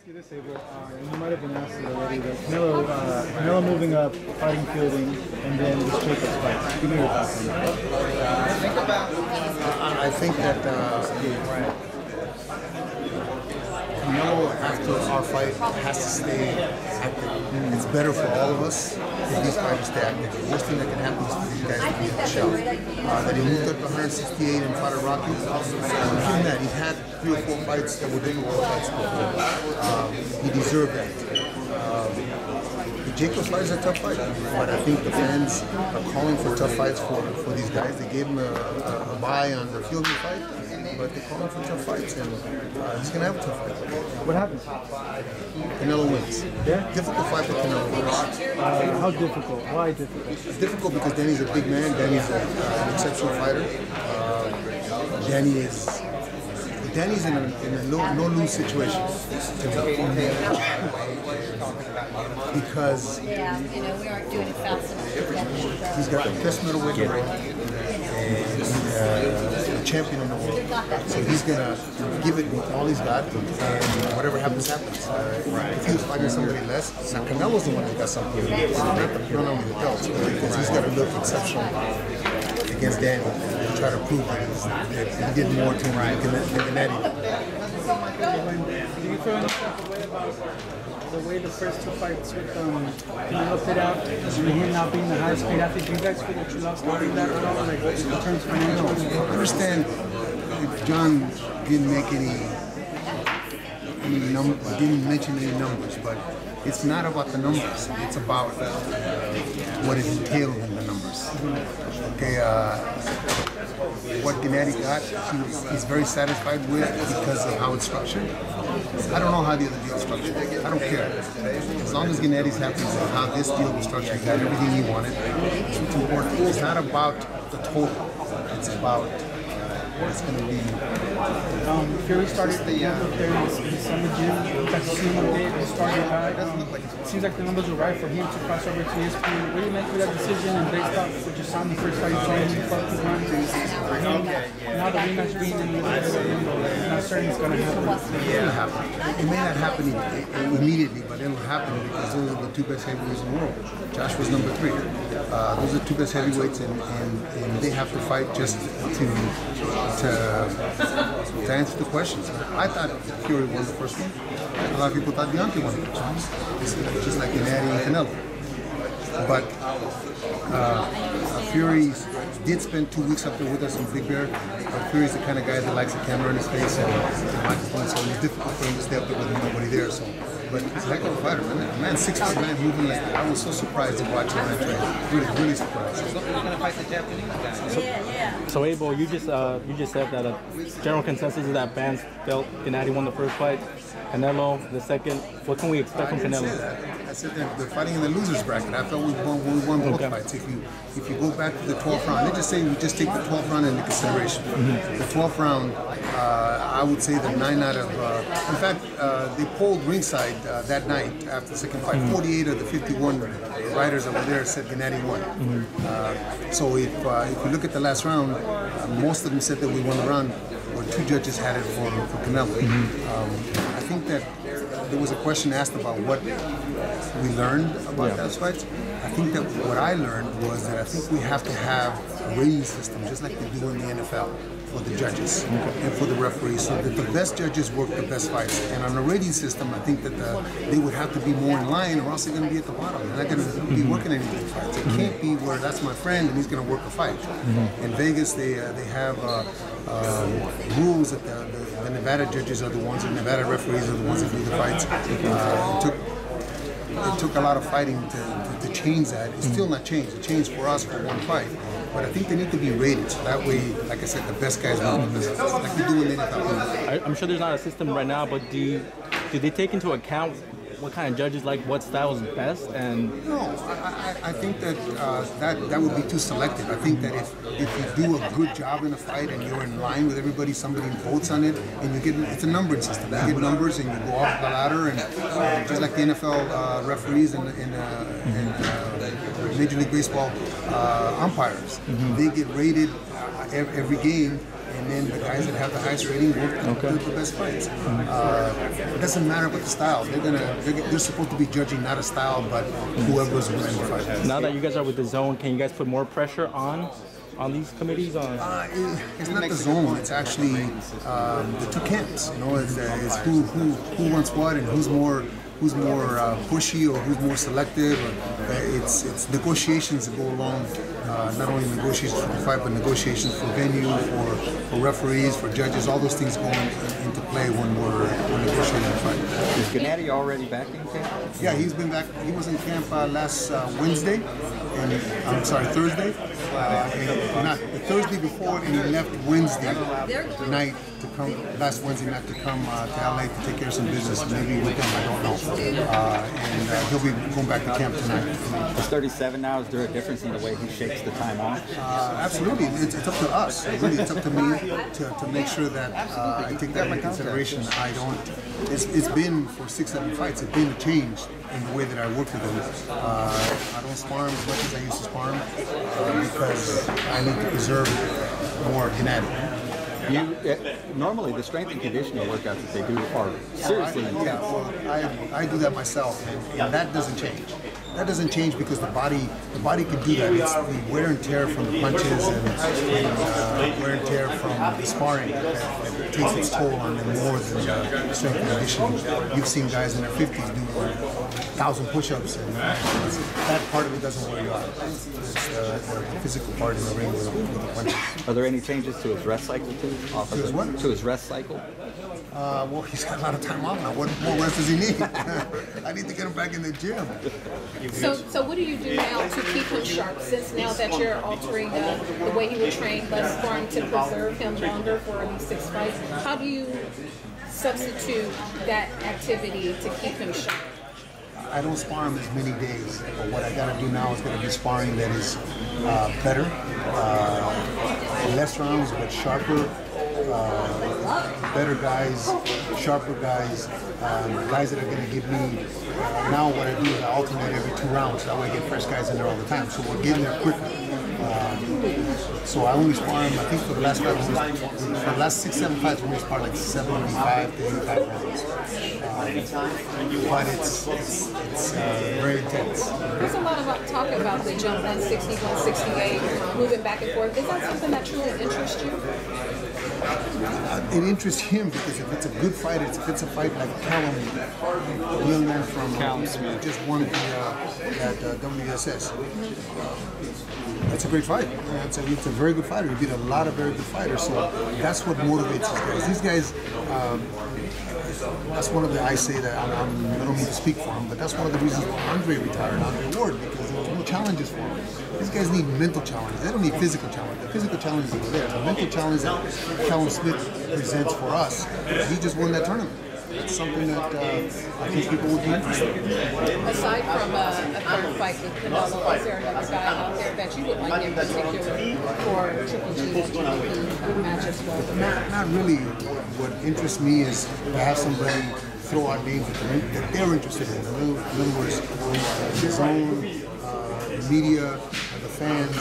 you this, Abel. You might have been asked it already, but Canelo moving up, fighting fielding, and then the Jacobs fight. Give me your thoughts on that. I think that Canelo, after our fight, has to stay active. It's better for all of us if these fighters stay active. The worst thing that can happen is for these guys to get shot. That he moved up to 168 and fought a Rocky. Given that, he's had 3 or 4 fights that were difficult fights before. He deserved that. The Jacobs fight is a tough fight, but I think the fans are calling for tough fights for these guys. They gave him a bye on the fielding fight, but they're calling for tough fights, and he's going to have a tough fight. What happens? Canelo wins. Yeah? Difficult fight for Canelo wins. How difficult? Why difficult? It's difficult because Danny's a big man. Danny's an exceptional fighter. Danny's in a no-lose situation because we aren't doing it fast enough. he's got the best middleweight in the world and the champion in the world. So he's gonna give it all he's got, and whatever happens, happens. If he was fighting somebody less, now Canelo's the one that got something. Not only the belts, because he's got to look exceptional against Danny and try to prove that he did more to him than Gennady. Do you feel any type of way about the way the first 2 fights with Canelo played out, and him not being the highest paid athlete? Do you guys feel that you lost out in that at all, like in terms of financial? I understand if John didn't make any didn't mention any numbers, but it's not about the numbers. It's about what is entailed in the numbers. Okay, what Gennady got, he's very satisfied with because of how it's structured. I don't know how the other deal is structured. I don't care. As long as Gennady's happy with how this deal was structured, he got everything he wanted. It's important. It's not about the total. It's about what it's going to be. Fury started the there in the summer gym. Got to see him one day. He started high. It seems like the numbers were right for him to cross over to ESPN. What do you make of that decision? And based off what you saw in the first fight, you saw him fuck the run. Now the rematch being in the not certain it's going to happen. It'll happen. It may not happen immediately, but it'll happen because those are the 2 best heavyweights in the world. Josh was number 3. Those are 2 best heavyweights, and they have to fight just to answer the questions. I thought Fury won the first one. A lot of people thought Deontay won the first one. Just like Gennady and Canelo. But Fury did spend 2 weeks up there with us in Big Bear. But Fury's the kind of guy that likes a camera in his face and a microphone, so it's difficult for him to stay up there with nobody there. So, but he's a heck of a fighter, man. A man 6'9", moving like that. I was so surprised to watch him man train. Really surprised. So Abel, you just said that a general consensus is that fans felt Gennady won the first fight, Canelo the second. What can we expect from Canelo? I said they're fighting in the losers bracket. I felt we won both fights. If you go back to the 12th round, let's just say we just take the 12th round into consideration. The 12th round, I would say that 9 out of, in fact, they polled ringside that night after the second fight. 48 of the 51 writers that were there said Gennady won. So if you look at the last round, most of them said that we won the round, or 2 judges had it for Canelo. I think that there was a question asked about what we learned about those fights. I think that what I learned was that I think we have to have a rating system, just like they do in the NFL, for the judges and for the referees, so that the best judges work the best fights. And on a rating system, I think that they would have to be more in line, or else they're going to be at the bottom. They're not going to be working any of these fights. It can't be where that's my friend and he's going to work a fight. In Vegas, they have rules that the Nevada judges are the ones, and Nevada referees are the ones that do the fights. It took a lot of fighting to change that. It's still not changed. It changed for us for 1 fight. But I think they need to be rated, so that way, like I said, the best guys win the best, like we do in the NFL. I'm sure there's not a system right now, but do they take into account what kind of judges like what style is best? And no, I think that that would be too selective. I think that if you do a good job in a fight and you're in line with everybody, somebody votes on it, and you get, it's a numbering system. You get numbers and you go off the ladder, and just like the NFL referees and Major League Baseball umpires, they get rated every game. and then the guys that have the highest rating will do the best fights. It doesn't matter about the style. They're supposed to be judging not a style, but whoever's winning the fight. Now that you guys are with the Zone, can you guys put more pressure on these committees? It's not the Zone. It's actually the two camps. You know, it's who wants what and who's more pushy or who's more selective. It's negotiations that go along. Not only negotiations for the fight, but negotiations for venue, for referees, for judges. All those things go into play when we're negotiating the fight. Is Gennady already back in camp? Yeah, he's been back. He was in camp last Wednesday, and I'm sorry, Thursday. Not the Thursday before, and he left Wednesday night to come. Last Wednesday night to come to LA to take care of some business, maybe with them. I don't know. And he'll be going back to camp tonight. Is 37 now? Is there a difference in the way he shakes the time off? Absolutely. It's up to us. Really, it's up to me to make sure that I take that into consideration. I don't. It's been for 6-7 fights. It's been a change in the way that I work with him. I don't spar him as much as I used to spar him because I need to preserve more Gennady. Normally the strength and conditioning workouts that they do are seriously intense. Yeah, well, I do that myself, and that doesn't change. That doesn't change because the body can do that. It's the wear and tear from the punches and wear and tear from the sparring that takes its toll on them more than strength and conditioning. You've seen guys in their 50s do 1,000 push-ups, and that part of it doesn't wear you out. It's the physical part in the ring with the punches. Are there any changes to his rest cycle too? To his what? To his rest cycle? Well, he's got a lot of time off now. What more rest does he need? I need to get him back in the gym. So what do you do now to keep him sharp? Since now that you're altering the way he will train, less for him to preserve him longer for these 6 fights, how do you substitute that activity to keep him sharp? I don't spar him as many days, but what I got to do now is going to be sparring that is better, less rounds but sharper, better guys, sharper guys, guys that are going to give me. Now what I do is I alternate every 2 rounds. That way I get fresh guys in there all the time. So we're getting there quicker. So I only spar him. I think for the last fight, for the last 6-7 fights, we only spar like 75 to 85 rounds. But it's very intense. There's a lot of talk about the jump 160, 168, moving back and forth. Is that something that truly interests you? It interests him because if it's a good fight, if it's a fight like Callum, the young man from just won that WSS. That's a great fight. It's a very good fighter. He beat a lot of very good fighters. So that's what motivates these guys. These guys. That's one of the, I say that I don't need to speak for him, but that's one of the reasons why Andre retired, Andre Ward, because there were no challenges for him. These guys need mental challenges. They don't need physical challenges. The physical challenges are there. The mental challenge that Callum Smith presents for us, he just won that tournament. It's something that I think people would be interested in. Aside from a current fight with Canelo, is there another guy out there that you would like in particular for Triple G match as well? Not really. What interests me is to have somebody throw out names that they're interested in. In other words, the Zone, the media, the fans.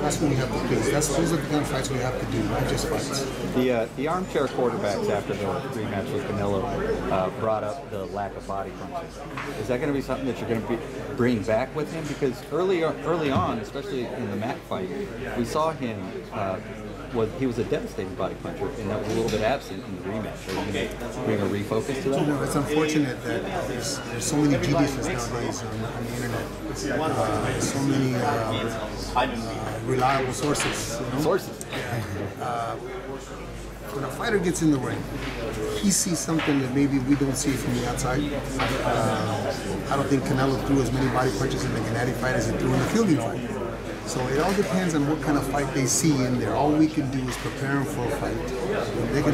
That's what we have to do. Those are the kind of fights we have to do, not just fights. The armchair quarterbacks after the rematch with Canelo brought up the lack of body punches. Is that going to be something that you're going to bring back with him? Because early on, especially in the Mac fight, we saw him. He was a devastating body puncher, and that was a little bit absent in the rematch. Are you going to bring a refocus to that? You know, it's unfortunate that there's so many geniuses nowadays on the internet. So many reliable sources. You know? Sources. When a fighter gets in the ring, he sees something that maybe we don't see from the outside. I don't think Canelo threw as many body punches in the Gennady fight as he threw in the Fielding fight. So it all depends on what kind of fight they see in there. All we can do is prepare them for a fight. They're going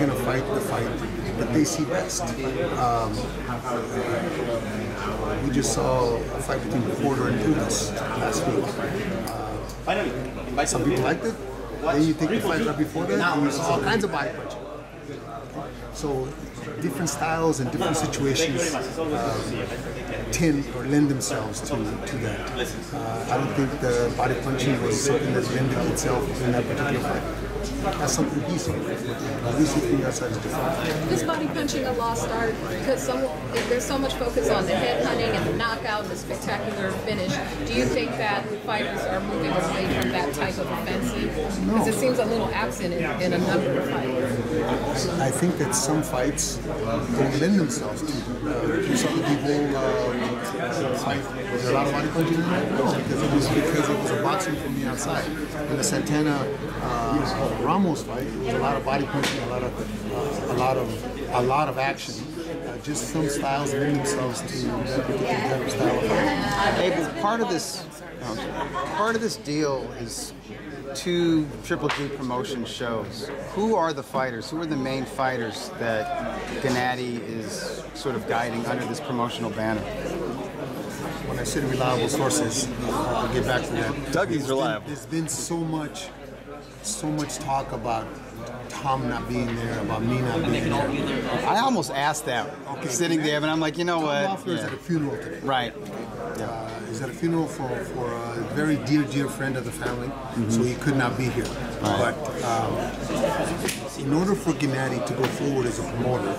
to fight the fight that they see best. We just saw a fight between Porter and Tunis last week. Some people liked it. Then you take the fight right before that, and you saw all kinds of body punching. So different styles and different situations tend or lend themselves to that. I don't think the body punching was something that lended itself in that particular fight. That's something he saw. We see from the outside is different. This body punching a lost art because there's so much focus on the head hunting and the knockout and the spectacular finish. Do you think that fighters are moving away from that type of offensive? Because it seems a little absent in a number of fights. I think that some fights don't lend themselves to some people fight. Was there a lot of body punching in that? No, because it was a boxing from the outside. In the Santana Ramos fight, there was a lot of body punching, a lot of action. Just some styles lend themselves to that particular type of style of fight. Abel, part of this deal is 2 Triple G promotion shows. Who are the fighters? Who are the main fighters that Gennady is sort of guiding under this promotional banner? When I said reliable sources, I'll get back to that. Dougie's reliable. There's been so much talk about Tom not being there, about me not being there. I almost asked that sitting there, but I'm like, you know what? Tom Loeffler is at a funeral today. Right. He's at a funeral for a very dear friend of the family, so he could not be here. Right. But in order for Gennady to go forward as a promoter,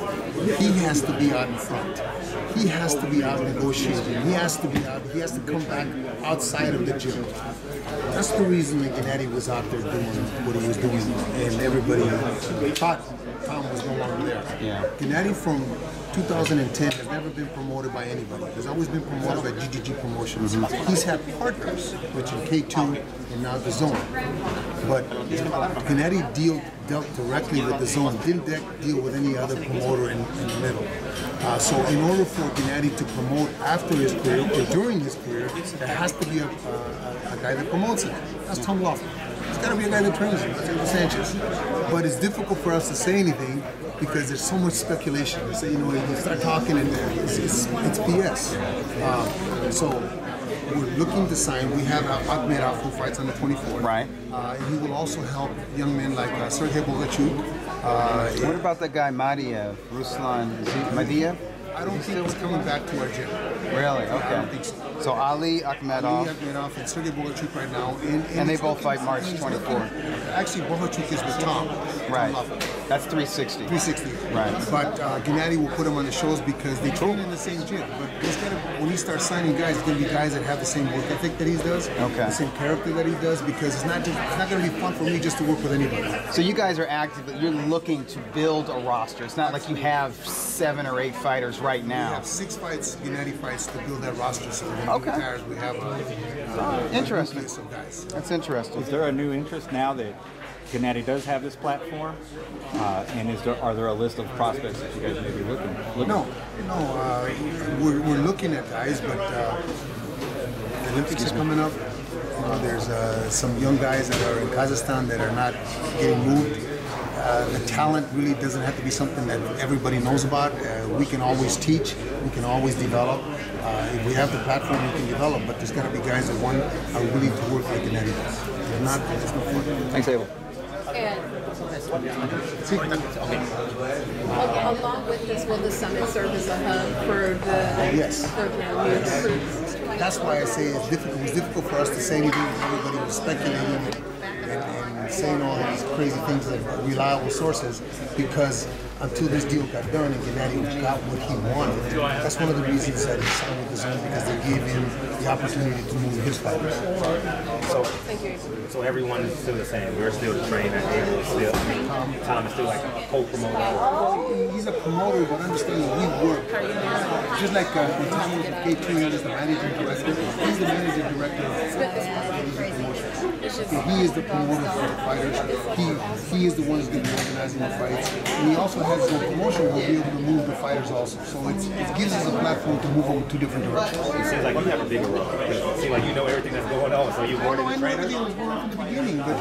he has to be out in front. He has to be out negotiating. He has to be out. He has to come back outside of the gym. That's the reason that Gennady was out there doing what he was doing, and everybody thought Tom was no longer there. Yeah. Gennady from 2010 has never been promoted by anybody. He's always been promoted by GGG Promotions. He's had partners, which in K2 and now Dazn. But Gennady dealt directly with Dazn, didn't deal with any other promoter in the middle. So in order for Gennady to promote after his career or during his career, there has to be a guy that promotes him. That's Tom Loeffler. There's got to be a guy that trains him. That's Abel Sanchez. But it's difficult for us to say anything because there's so much speculation. You say, you start talking and it's BS. So we're looking to sign. We have Ahmed out who fights on the 24th. Right. And he will also help young men like Sergey Bogachuk. What about that guy Madiev, Ruslan Madiev? I don't think he's coming back to our gym. Really? Okay. I don't think so. So Ali Akhmedov. Ali Akhmedov and Sergey Bogachuk right now. And they both fight March 24th. Actually, Bogachuk is with Tom. Right. That's 360. 360. Right. But Gennady will put him on the shows because they train in the same gym. But when he starts signing guys, it's going to be guys that have the same work ethic that he does. Okay. The same character that he does, because it's not going to be fun for me just to work with anybody. So you guys are active. You're looking to build a roster. It's not like you have 7 or 8 fighters right now. We have 6 fights, Gennady fights, to build that roster. So when he retires, we have interesting. Of guys. That's interesting. Is there a new interest now that Gennady does have this platform? And are there a list of prospects that you guys may be looking at? No. We're looking at guys, but the Olympics are coming up. There's some young guys that are in Kazakhstan that are not getting moved. The talent really doesn't have to be something that everybody knows about. We can always teach. We can always develop. If we have the platform, we can develop. But there's got to be guys that are willing to work like Gennady does. If not, it's no fun. Thanks, Abel. And along with this, will the summit serve as a hub for the new recruits? That's why I say it's difficult. It was difficult for us to say anything. Everybody was speculating and saying all these crazy things of reliable sources, because until this deal got done and Gennady got what he wanted, that's one of the reasons that he signed with Dazn, because they gave him the opportunity to move his fighters. So everyone is still the same. We're still the trainer. Abel is still. Tom is still like a co-promoter. He's a promoter, but understand we work. Just like when Tom was at K2, he was the managing director. He's the managing director of promotions. He is the promoter for the fighters. He is the one who's going to be organizing the fights. And he also has the promotion who will be able to move the fighters also. So it gives us a platform to move them in 2 different directions. It seems like you have a bigger role. It seems like you know everything that's going on, so you're more than a trainer. Everything was going on from the beginning, but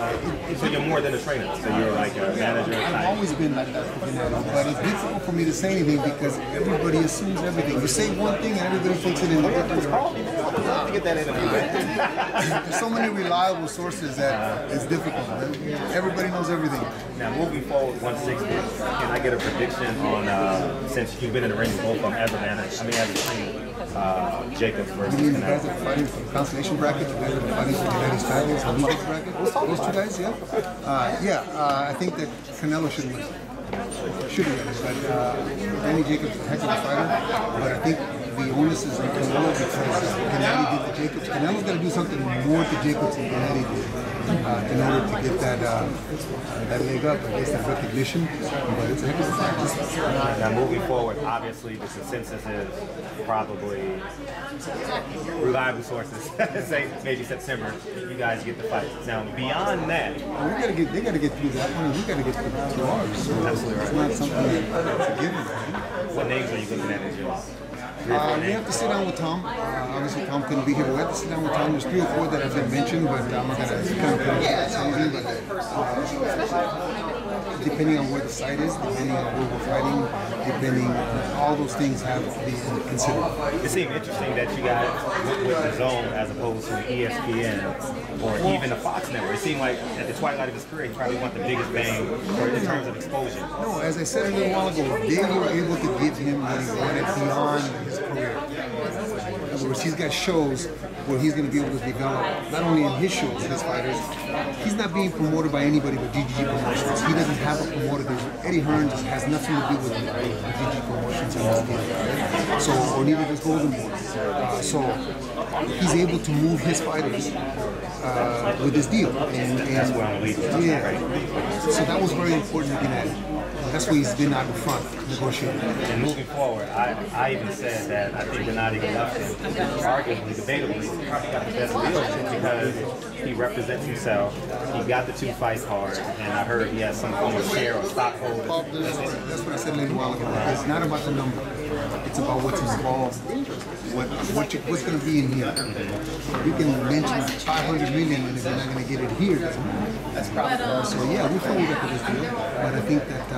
So you're more than a trainer. So you're like a manager. I've always been like that for Gennady, but it's difficult for me to say anything because everybody assumes everything. You say one thing and everybody takes it in a different direction. Get that in a There's so many reliable sources honest is that it's difficult. Everybody knows everything. Now, moving forward, 160, can I get a prediction on, since you've been in the ring with both of them as a manager, I mean, as a trainer, Jacobs versus You mean the guys Canelo? that are fighting for the consolation bracket, the guys that are fighting for Gennady's titles, the losers bracket? Those two guys, yeah? I think that Canelo should win. Should win, but Danny Jacobs is a heck of a fighter, but I think the onus is on Canelo because Gennady did the Jacobs. Canelo's got to do something more to Jacobs than Gennady did in order to get that leg up and get that recognition. But it's a heck of a fight. Now, moving forward, obviously the consensus is probably reliable sources say maybe September. You guys get the fight. Now, beyond that, they got to get through that one, and we got to get through ours. So absolutely it's right. not something that's a given. Right? What names are you looking at in July? We have to sit down with Tom. Obviously, Tom couldn't be here, but we have to sit down with Tom. There's 3 or 4 that have been mentioned, but I'm not going to kind of put anything. But depending on where the site is, depending on where we're fighting, depending on all those things have to be considered. It seemed interesting that you guys went with the Zone as opposed to ESPN or even the Fox Network. It seemed like at the twilight of his career, he probably want the biggest bang in terms of exposure. No, as I said a little while ago, they were able to give him what he wanted beyond his career. In other words, he's got shows where he's going to be able to develop, not only in his shows, his fighters, he's not being promoted by anybody but GG Promotions. He doesn't have a promoter. Eddie Hearns has nothing to do with GG Promotions in his deal, right? So, or neither does Golden Boy. So he's able to move his fighters with his deal. And That's where I'm leading. yeah. So that was very important to Gennady. That's why he's been out in front negotiating. And moving forward, I even said that I think Gennady Golovkin, arguably, debatably, probably got the best deal because he represents himself. He got the 2 fight cards, and I heard he has some form of share or stockholder. That's what I said a little while ago. It's not about the number. It's about what's involved, what's going to be in here. You can mention 500 million, and if you're not going to get it here, doesn't matter. That's probably so. Yeah, we feel we got this deal, but I think that it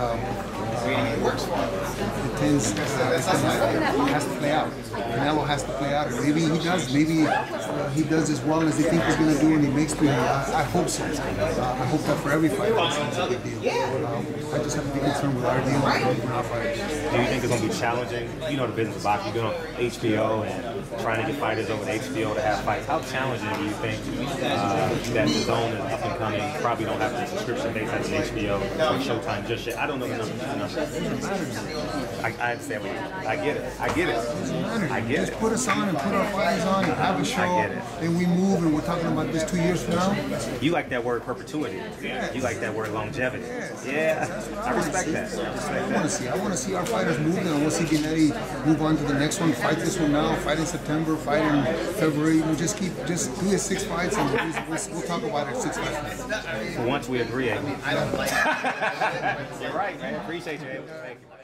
tends has to play out. Canelo has to play out, and maybe he does. Maybe he does as well as they think he's going to do, and he makes 300. I hope so. I hope that for every fighter, it's a big deal. I just have to be concerned with our deal and our fighters. Do you think it's going to be challenging? You know the business of boxing. You've been on HBO and trying to get fighters over to HBO to have fights. How challenging do you think that the Zone is up and coming? Probably don't have the subscription base as an HBO or Showtime just yet. I don't know the numbers. I understand what you mean. I get it. I get it. I get Just it. put us on and put our fighters on and have a show, I get it. and we move, and we're talking about this 2 years from now. You like that word perpetuity. You like that word longevity. Yeah, I respect that. I want to see our fighters move, and I want to see Gennady move on to the next one. Fight this one now. Fight in September. Fight in February. We'll just do his 6 fights, and we'll talk about it 6 fights. So once we agree, I don't. You're right, man. Appreciate you. Thank you.